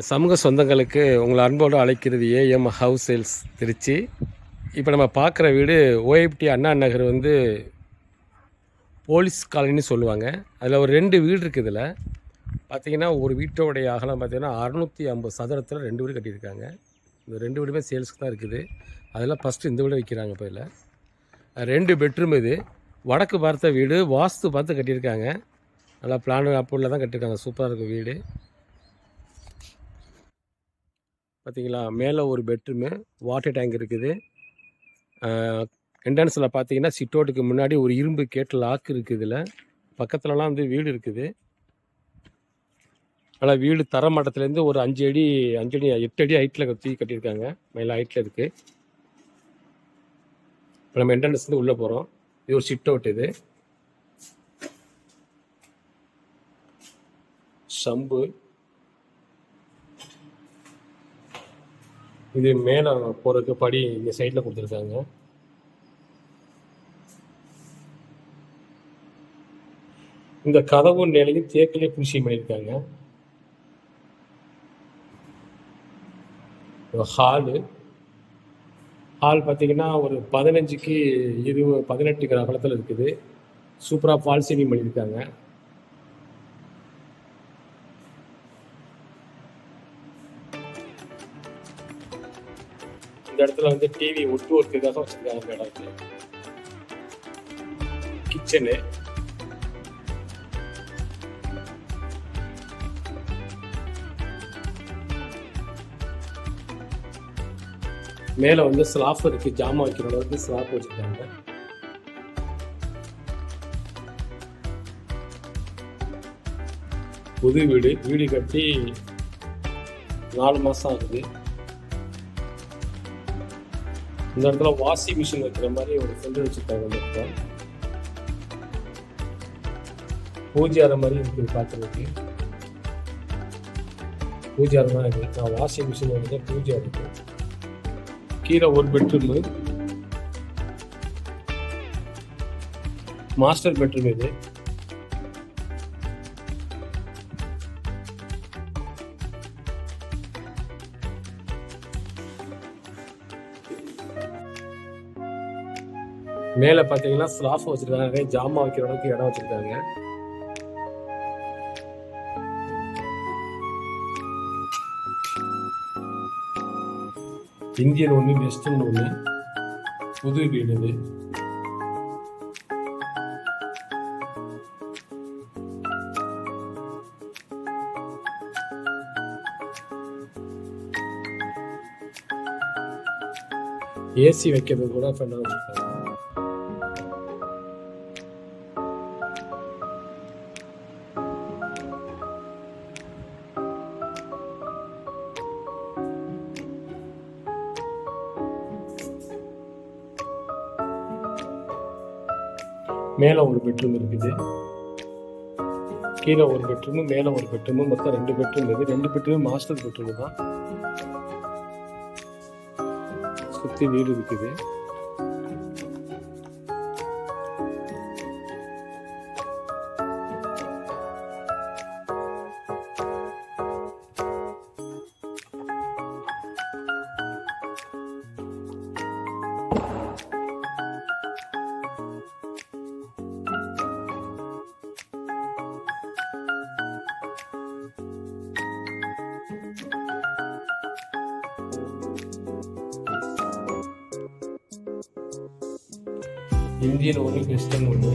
சமூக சொந்தங்களுக்கு உங்களை அன்போடு அழைக்கிறது ஏஎம் ஹவுஸ் சேல்ஸ் திருச்சி. இப்போ நம்ம பார்க்குற வீடு ஓஎப்டி அண்ணா நகர் போலீஸ் காலனின்னு சொல்லுவாங்க. அதில் ஒரு 2 வீடு இருக்குது. இதில் பார்த்திங்கன்னா ஒரு வீட்டோடைய அகலம் பார்த்திங்கன்னா 650 சதுரத்தில் 2 வீடு கட்டியிருக்காங்க. இந்த 2 வீடுமே சேல்ஸுக்கு தான் இருக்குது. அதெல்லாம் ஃபஸ்ட்டு இந்த வீடு வைக்கிறாங்க. இப்போ இதில் 2 பெட்ரூம். இது வடக்கு பார்த்த வீடு, வாஸ்து பார்த்து கட்டியிருக்காங்க. நல்லா பிளான் அப்ரூவலில் தான் கட்டியிருக்காங்க. சூப்பராக இருக்கும் வீடு. பார்த்தீங்களா, மேலே ஒரு பெட்ரூமு, வாட்டர் டேங்க் இருக்குது. என்ட்ரன்ஸில் பார்த்தீங்கன்னா சிட்டோட்டுக்கு முன்னாடி ஒரு இரும்பு கேட் லாக் இருக்குது. இதில் பக்கத்துலலாம் வீடு இருக்குது. ஆனால் வீடு தரமட்டத்துலேருந்து ஒரு 8 அடி 8 அடி ஹைட்டில் கட்டியிருக்காங்க. மேலே ஹைட்டில் இருக்குது. இப்போ நம்ம என்ட்ரன்ஸ்லேருந்து உள்ளே போகிறோம். இது ஒரு சிட் அவுட். இது சம்பு. இது மேலே போகிறதுக்கு படி இந்த சைடில் கொடுத்துருக்காங்க. இந்த கதவு நிலையும் தேக்கிலே பூசி பண்ணியிருக்காங்க. ஹால் பார்த்தீங்கன்னா ஒரு 15க்கு 18 அகலத்தில் இருக்குது. சூப்பராக ஃபால் சீலிங் பண்ணியிருக்காங்க. இந்த இடத்துல டிவி ஒட்டு ஒர்க்குக்காக வச்சுருக்காங்க. இந்த இடத்துல கிச்சனு. மேலே ஸ்லாப் இருக்குது. ஜாமான் வைக்கிற அளவுக்கு ஸ்லாப் வச்சுருக்காங்க. புது வீடு கட்டி 4 மாதம் ஆகுது. இந்த இடத்துல வாஷிங் மிஷின் வைக்கிற மாதிரி ஒரு ஃப்ரெண்டு வச்சுருக்காங்க. இந்த இடத்துல பூஜை அறை மாதிரி இருக்குது. பார்க்குறதுக்கு பூஜை அறை தான் இருக்குது. நான் வாஷிங் மிஷின் பூஜை இருக்குது. கீழே ஒரு பெட்ரூமு, மாஸ்டர் பெட்ரூம். இது மேலே பார்த்தீங்கன்னா ஸ்லாப் வச்சிருக்காங்க. ஜாமான் வைக்கிற அளவுக்கு இடம் வச்சிருக்காங்க. இந்தியன் ஒன்று, வெஸ்டர்ன் ஒன்று. புது வீடு இது. ஏசி வைக்கிறது கூட ஃப்ரெண்டாக வச்சுருக்காங்க. மேலே ஒரு பெட்ரூம் இருக்குது. கீழே ஒரு பெட்ரூமு, மேலே ஒரு பெட்ரூமு. மொத்தம் 2 பெட்ரூம் இருக்குது. 2 பெட்ரூம் மாஸ்டர் பெட்ரூம் தான். சுற்றி வீடு இருக்குது. இந்தியன் ஒன்று, வெஸ்டர்ன் ஒன்று.